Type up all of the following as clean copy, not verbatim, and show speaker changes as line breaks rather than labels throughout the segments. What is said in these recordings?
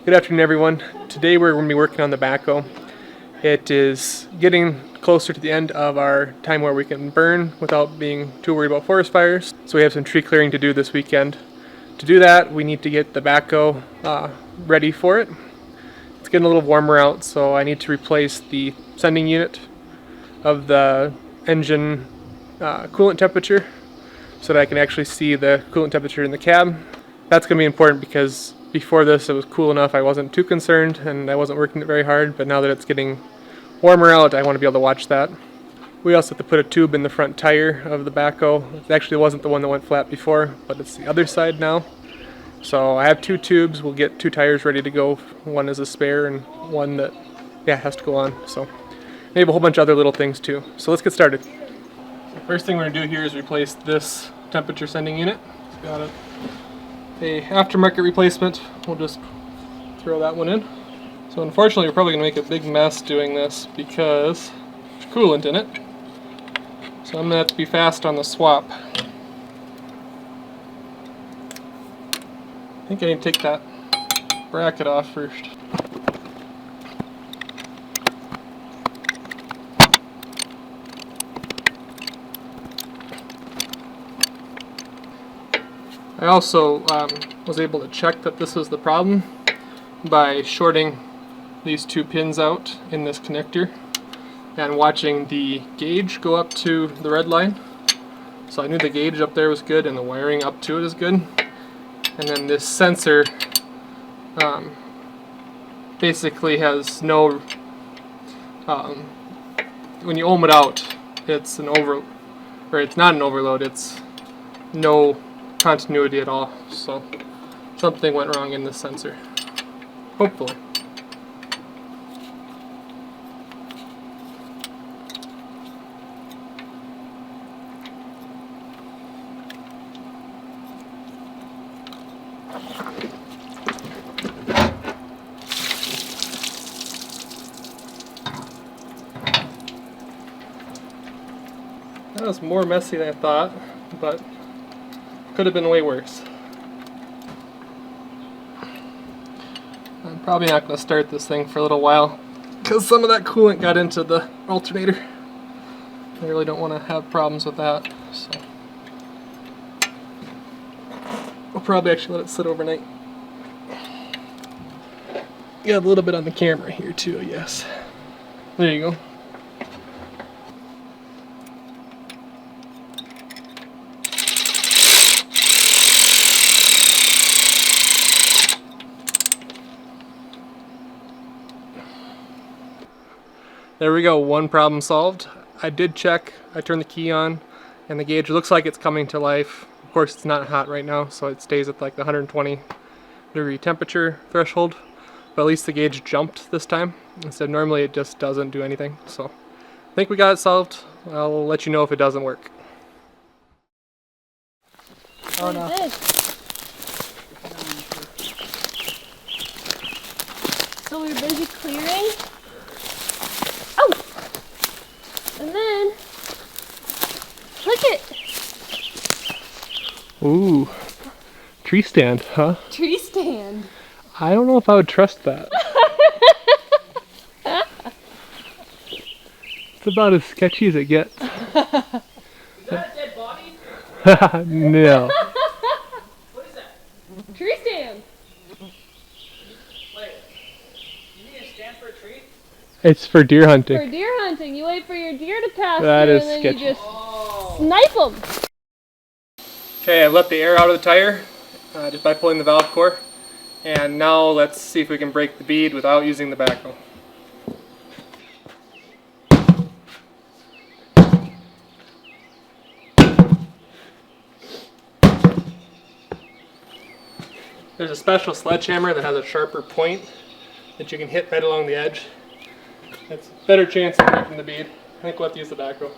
Good afternoon, everyone. Today we're going to be working on the backhoe. It is getting closer to the end of our time where we can burn without being too worried about forest fires. So we have some tree clearing to do this weekend. To do that, we need to get the backhoe ready for it. It's getting a little warmer out, so I need to replace the sending unit of the engine coolant temperature so that I can actually see the coolant temperature in the cab. That's going to be important because before this it was cool enough, I wasn't too concerned and I wasn't working it very hard, but now that it's getting warmer out, I want to be able to watch that. We also have to put a tube in the front tire of the backhoe. It actually wasn't the one that went flat before, but it's the other side now. So I have two tubes. We'll get two tires ready to go. One is a spare and one that has to go on. So maybe a whole bunch of other little things too. So let's get started. The first thing we're going to do here is replace this temperature sending unit. It's got a aftermarket replacement. We'll just throw that one in. So unfortunately we're probably going to make a big mess doing this because there's coolant in it. So I'm going to have to be fast on the swap. I think I need to take that bracket off first. I also was able to check that this was the problem by shorting these two pins out in this connector and watching the gauge go up to the red line. So I knew the gauge up there was good and the wiring up to it is good. And then this sensor basically has no, when you ohm it out, it's an it's not an overload, it's no continuity at all. So something went wrong in this sensor, hopefully. That was more messy than I thought, but could have been way worse. I'm probably not going to start this thing for a little while because some of that coolant got into the alternator. I really don't want to have problems with that, so I'll probably actually let it sit overnight. Got a little bit on the camera here too, I guess. There you go. There we go, one problem solved. I did check, I turned the key on, and the gauge looks like it's coming to life. Of course it's not hot right now, so it stays at like the 120-degree temperature threshold. But at least the gauge jumped this time. Instead, normally it just doesn't do anything. So I think we got it solved. I'll let you know if it doesn't work.
What is this? So we're busy clearing. Oh! And then, look it! Ooh,
Tree stand, huh?
Tree stand.
I don't know if I would trust that. It's about as sketchy as it gets.
Is that a dead body?
No.
What is that?
Tree stand.
Wait, you need a stand for a tree?
It's for deer hunting.
For deer hunting, you wait for your deer to pass
That
through
is
and then
sketchy.
you just snipe them.
Okay, I've let the air out of the tire just by pulling the valve core. And now let's see if we can break the bead without using the backhoe. There's a special sledgehammer that has a sharper point that you can hit right along the edge. It's a better chance of breaking the bead. I think we'll have to use the backhoe.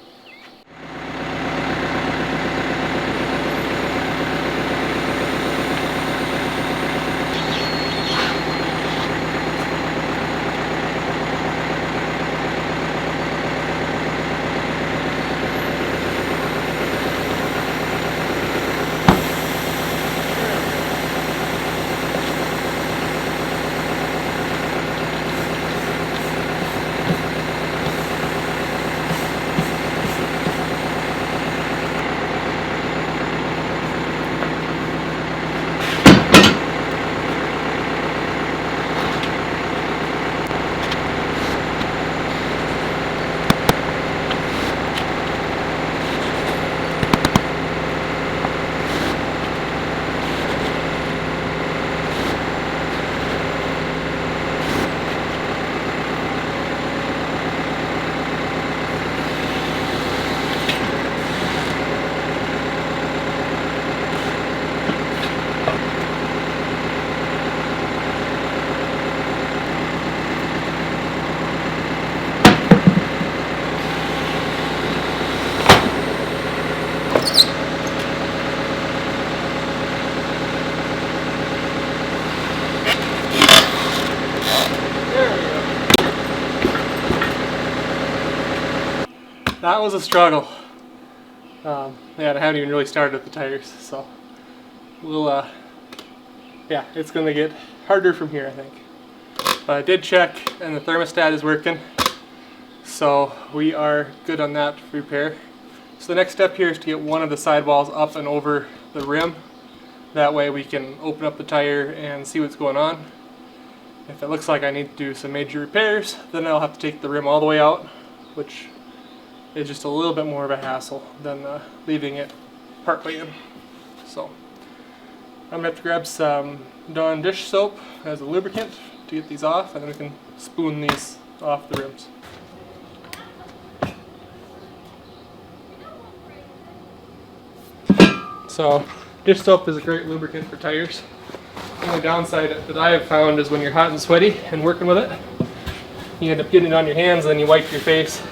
That was a struggle. Yeah, I haven't even really started with the tires, so we'll, yeah, it's gonna get harder from here, I think. But I did check, and the thermostat is working, so we are good on that repair. So the next step here is to get one of the sidewalls up and over the rim. That way we can open up the tire and see what's going on. If it looks like I need to do some major repairs, then I'll have to take the rim all the way out, which is just a little bit more of a hassle than leaving it partway in. So I'm gonna have to grab some Dawn dish soap as a lubricant to get these off, and then we can spoon these off the rims. So dish soap is a great lubricant for tires. The only downside that I have found is when you're hot and sweaty and working with it, you end up getting it on your hands, and then you wipe your face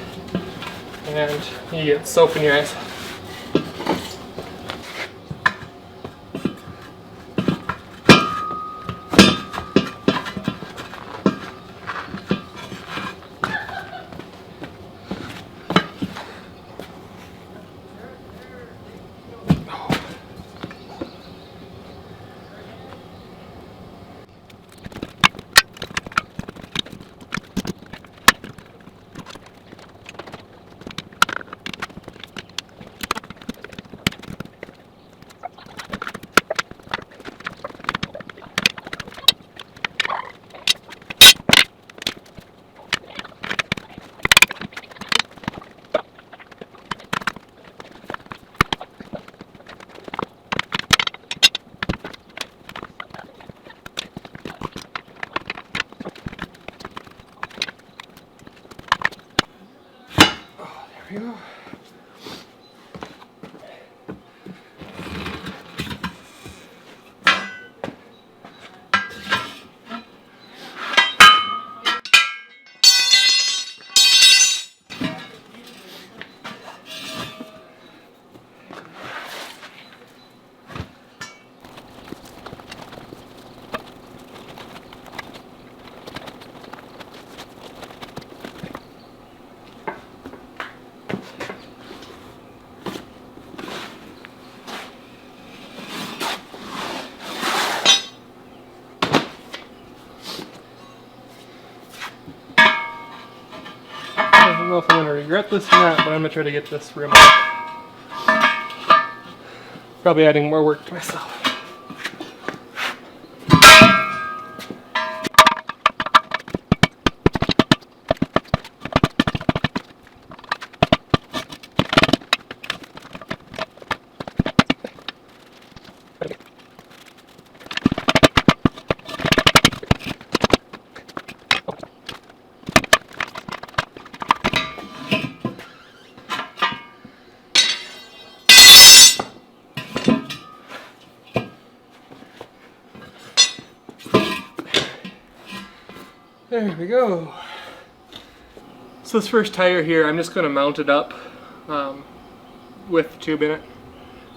and you get soap in your eyes. There we go. I don't know if I'm going to regret this or not, but I'm going to try to get this rim off. Probably adding more work to myself. There we go. So this first tire here, I'm just going to mount it up with the tube in it.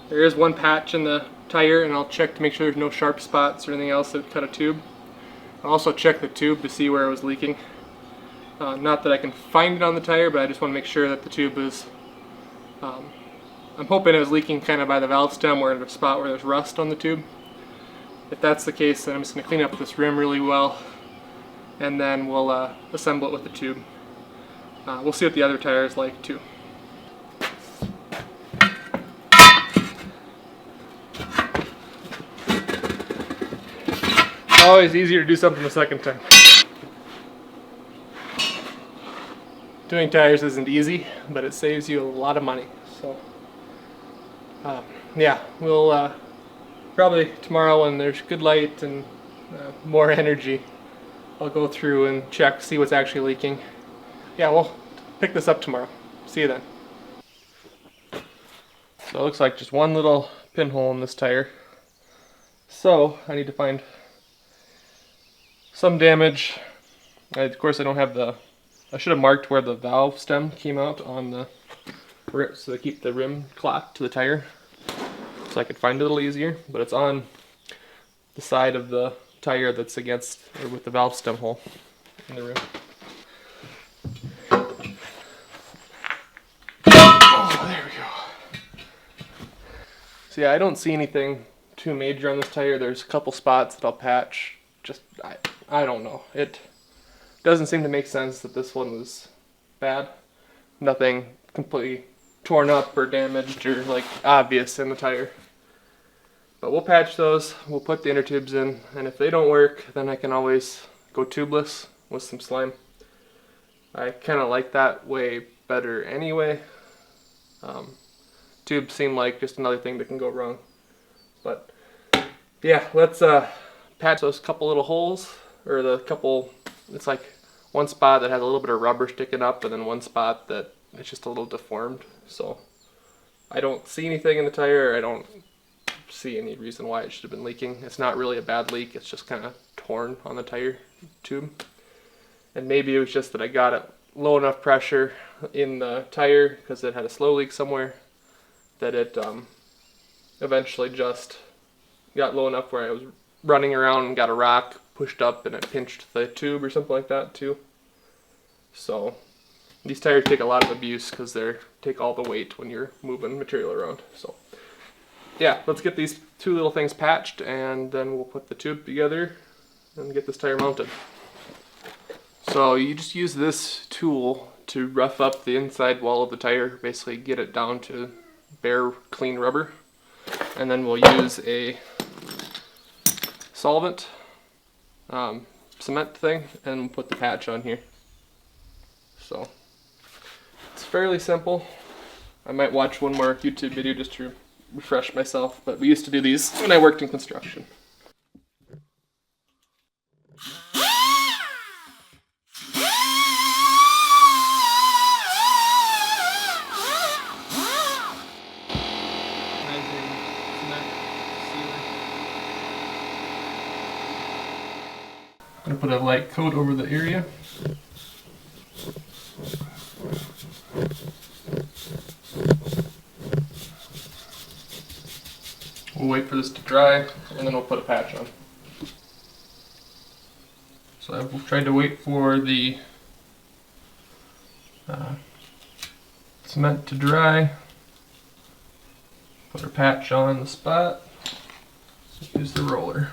There is one patch in the tire, and I'll check to make sure there's no sharp spots or anything else that would cut a tube. I'll also check the tube to see where it was leaking. Not that I can find it on the tire, but I just want to make sure that the tube is... I'm hoping it was leaking kind of by the valve stem or in a spot where there's rust on the tube. If that's the case, then I'm just going to clean up this rim really well, and then we'll assemble it with the tube. We'll see what the other tire is like too. Always easier to do something the second time. Doing tires isn't easy, but it saves you a lot of money. So yeah, we'll probably tomorrow when there's good light and more energy, I'll go through and check, see what's actually leaking. Yeah, we'll pick this up tomorrow. See you then. So it looks like just one little pinhole in this tire. So I need to find some damage. Of course I don't have the, I should have marked where the valve stem came out on the, so to keep the rim clocked to the tire, so I could find it a little easier, but it's on the side of the tire that's against, or with the valve stem hole in the rim. So yeah, I don't see anything too major on this tire. There's a couple spots that I'll patch. Just, I don't know. It doesn't seem to make sense that this one was bad. Nothing completely torn up or damaged or like obvious in the tire. But we'll patch those, we'll put the inner tubes in, and if they don't work, then I can always go tubeless with some slime. I kind of like that way better anyway. Tubes seem like just another thing that can go wrong. But yeah, let's patch those couple little holes, or the couple, it's like one spot that has a little bit of rubber sticking up and then one spot that it's just a little deformed. So I don't see anything in the tire. I don't see any reason why it should have been leaking. It's not really a bad leak, it's just kind of torn on the tire tube. And maybe it was just that I got it low enough pressure in the tire because it had a slow leak somewhere that it eventually just got low enough where I was running around and got a rock pushed up and it pinched the tube or something like that too. So these tires take a lot of abuse because they take all the weight when you're moving material around. So yeah, let's get these two little things patched and then we'll put the tube together and get this tire mounted. So you just use this tool to rough up the inside wall of the tire, basically get it down to bare clean rubber, and then we'll use a solvent cement thing and we'll put the patch on here. So it's fairly simple. I might watch one more YouTube video just to refresh myself, but we used to do these when I worked in construction. I'm going to put a light coat over the area. We'll wait for this to dry and then we'll put a patch on. So I've tried to wait for the cement to dry, put our patch on the spot, use the roller.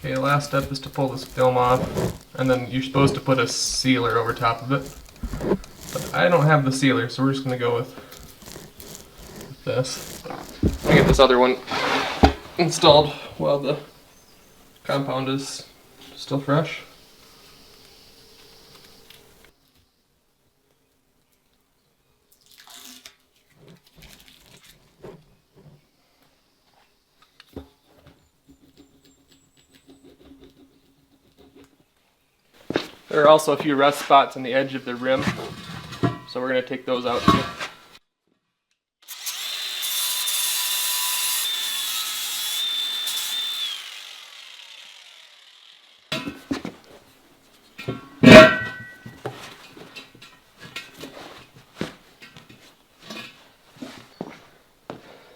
Okay, the last step is to pull this film off, and then you're supposed to put a sealer over top of it. But I don't have the sealer, so we're just going to go with this. Let me get this other one installed while the compound is still fresh. There are also a few rust spots on the edge of the rim, so we're going to take those out too.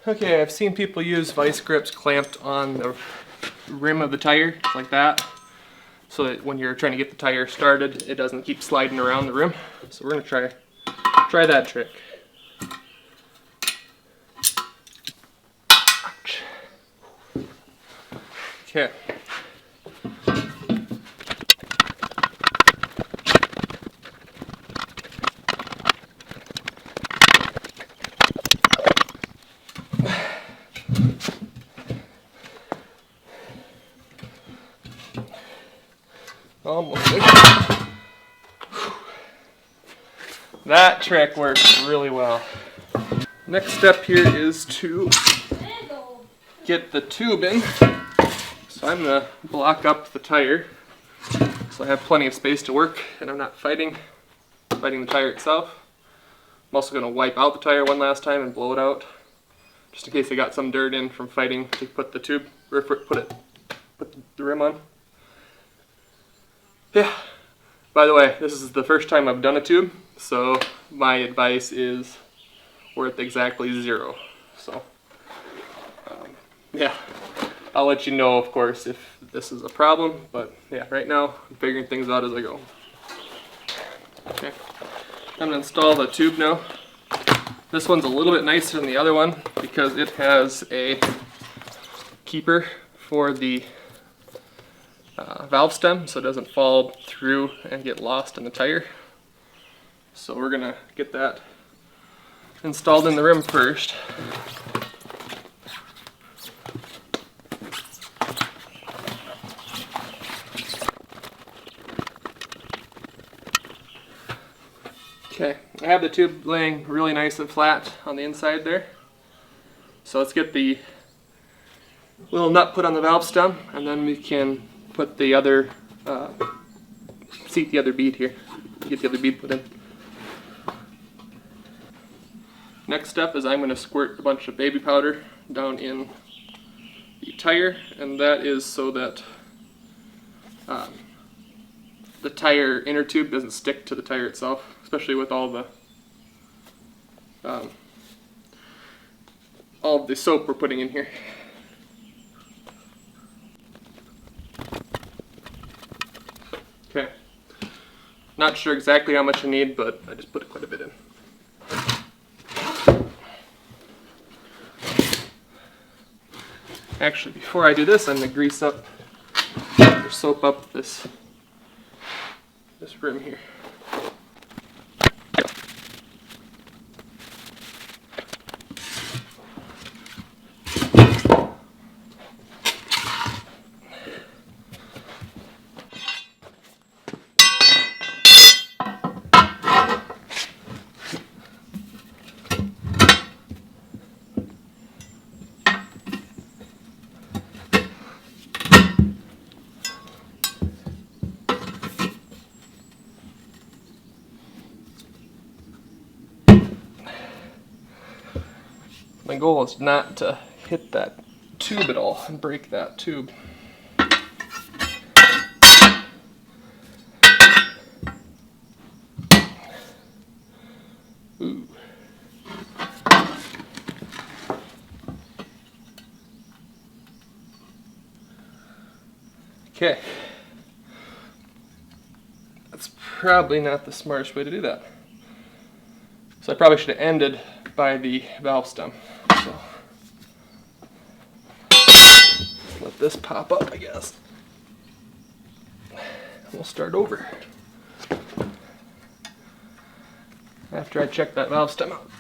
Okay, I've seen people use vice grips clamped on the rim of the tire, like that, so that when you're trying to get the tire started, it doesn't keep sliding around the rim. So we're going to try that trick. Ouch. Okay. Almost there. That trick works really well. Next step here is to get the tube in. So I'm going to block up the tire so I have plenty of space to work and I'm not fighting the tire itself. I'm also going to wipe out the tire one last time and blow it out just in case I got some dirt in from fighting to put the tube, or put the rim on. Yeah, by the way, this is the first time I've done a tube, so my advice is worth exactly 0. So, yeah, I'll let you know, of course, if this is a problem, but yeah, right now I'm figuring things out as I go. Okay, I'm gonna install the tube now. This one's a little bit nicer than the other one because it has a keeper for the valve stem, so it doesn't fall through and get lost in the tire. So we're gonna get that installed in the rim first. Okay, I have the tube laying really nice and flat on the inside there. So let's get the little nut put on the valve stem, and then we can put the other, seat the other bead here. Get the other bead put in. Next step is I'm going to squirt a bunch of baby powder down in the tire, and that is so that the tire inner tube doesn't stick to the tire itself, especially with all of the soap we're putting in here. Okay, not sure exactly how much I need, but I just put quite a bit in. Actually, before I do this, I'm going to grease up or soap up this rim here. My goal is not to hit that tube at all and break that tube. Ooh. Okay. That's probably not the smartest way to do that. So I probably should have ended by the valve stem. So let this pop up, I guess. We'll start over after I check that valve stem out.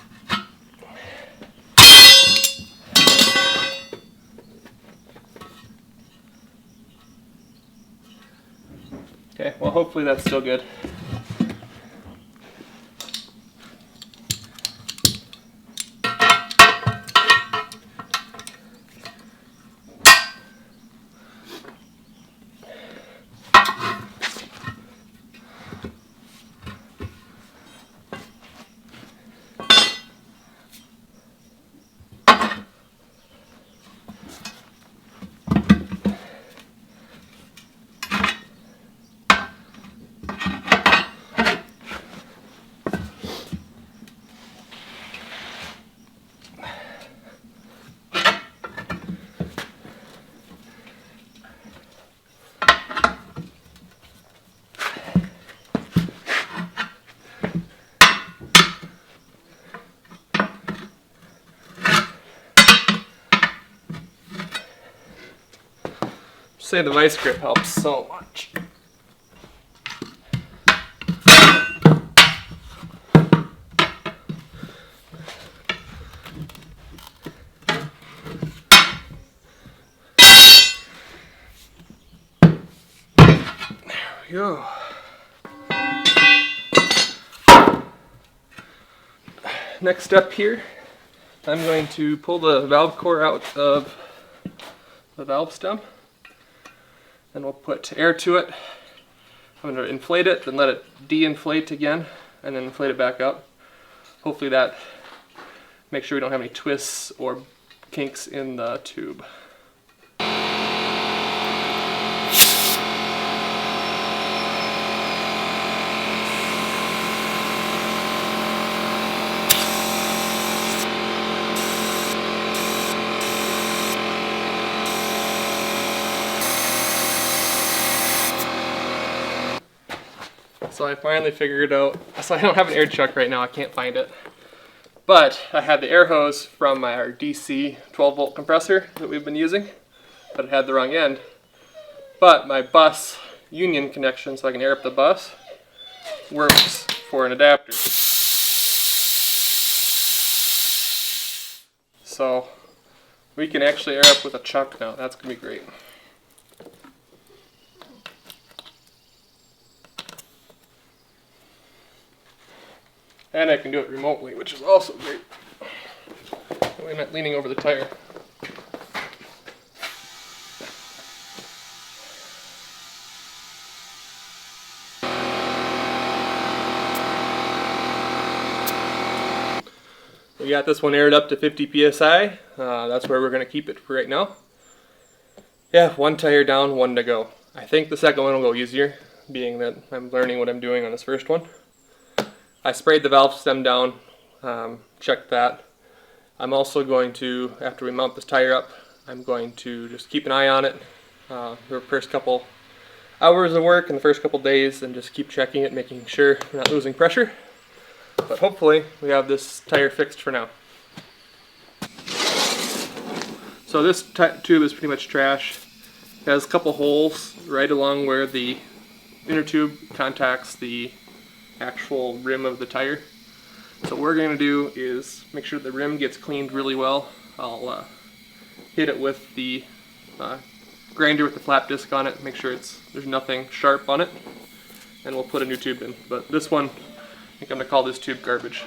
Okay, well hopefully that's still good. Say the vice grip helps so much. There we go. Next step here, I'm going to pull the valve core out of the valve stem. Then we'll put air to it. I'm going to inflate it, then let it de-inflate again, and then inflate it back up. Hopefully that makes sure we don't have any twists or kinks in the tube. So I finally figured it out. So I don't have an air chuck right now, I can't find it. But I had the air hose from our DC 12 volt compressor that we've been using, but it had the wrong end. But my bus union connection, so I can air up the bus, works for an adapter. So we can actually air up with a chuck now. That's gonna be great. And I can do it remotely, which is also great. I'm not leaning over the tire. We got this one aired up to 50 psi. That's where we're going to keep it for right now. Yeah, one tire down, one to go. I think the second one will go easier, being that I'm learning what I'm doing on this first one. I sprayed the valve stem down, checked that. I'm also going to, after we mount this tire up, I'm going to just keep an eye on it the first couple hours of work and the first couple days, and just keep checking it, making sure we're not losing pressure. But hopefully we have this tire fixed for now. So this tube is pretty much trash. It has a couple holes right along where the inner tube contacts the actual rim of the tire. So what we're going to do is make sure the rim gets cleaned really well. I'll hit it with the grinder with the flap disc on it, make sure there's nothing sharp on it, and we'll put a new tube in. But this one, I think I'm going to call this tube garbage.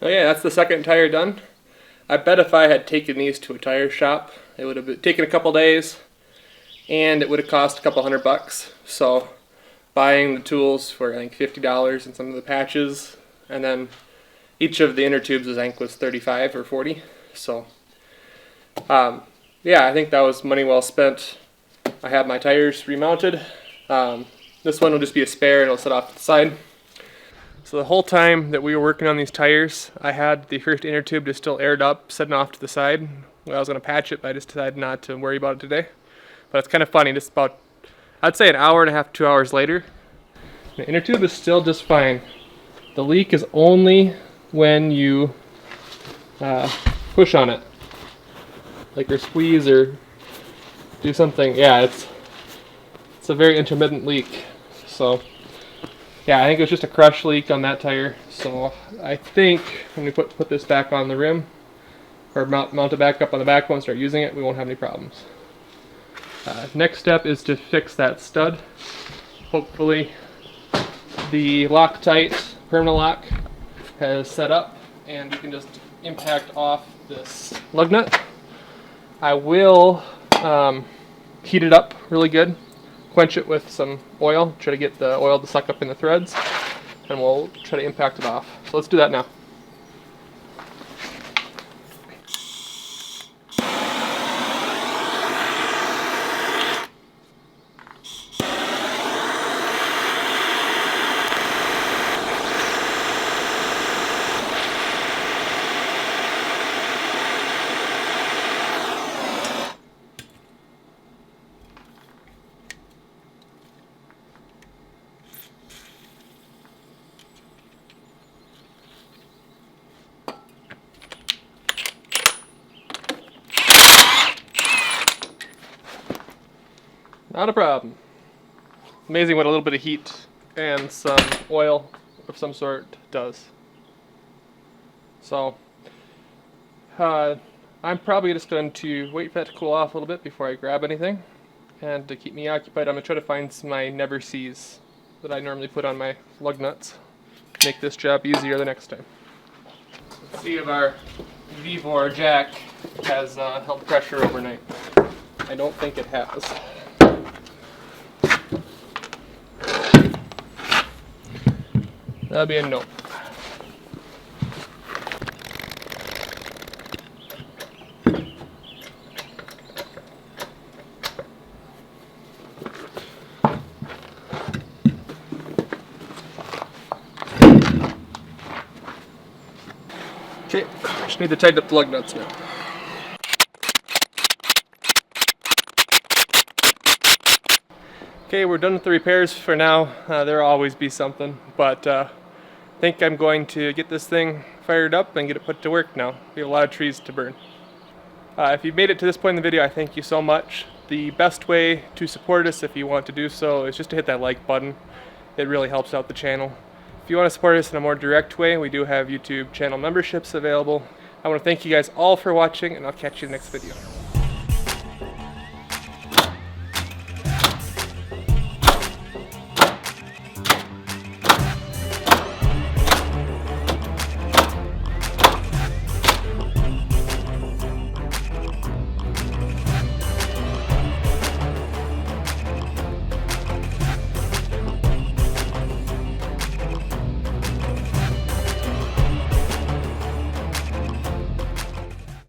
Oh yeah, that's the second tire done. I bet if I had taken these to a tire shop, it would have taken a couple days and it would have cost a couple $100. So buying the tools for I think $50 and some of the patches, and then each of the inner tubes I think was $35 or $40. So yeah, I think that was money well spent. I have my tires remounted. This one will just be a spare and it'll sit off to the side. So the whole time that we were working on these tires, I had the first inner tube just still aired up, sitting off to the side. Well, I was going to patch it, but I just decided not to worry about it today. But it's kind of funny, just about, I'd say an hour and a half, 2 hours later, the inner tube is still just fine. The leak is only when you push on it, like or squeeze or do something. Yeah, it's a very intermittent leak. So yeah, I think it was just a crush leak on that tire. So I think when we put this back on the rim, or mount it back up on the backbone and start using it, we won't have any problems. Next step is to fix that stud. Hopefully the Loctite permanent lock has set up and you can just impact off this lug nut. I will heat it up really good, quench it with some oil, try to get the oil to suck up in the threads, and we'll try to impact it off. So let's do that now. Not a problem. Amazing what a little bit of heat and some oil of some sort does. So I'm probably just going to wait for that to cool off a little bit before I grab anything. And to keep me occupied, I'm going to try to find my Never Seas that I normally put on my lug nuts to make this job easier the next time. Let's see if our V-bore jack has held pressure overnight. I don't think it has. That'll be a no. Okay, just need to tighten up the lug nuts now. Okay, we're done with the repairs for now. There'll always be something, but I think I'm going to get this thing fired up and get it put to work now. We have a lot of trees to burn. If you've made it to this point in the video, I thank you so much. The best way to support us, if you want to do so, is just to hit that like button. It really helps out the channel. If you want to support us in a more direct way, we do have YouTube channel memberships available. I want to thank you guys all for watching, and I'll catch you in the next video.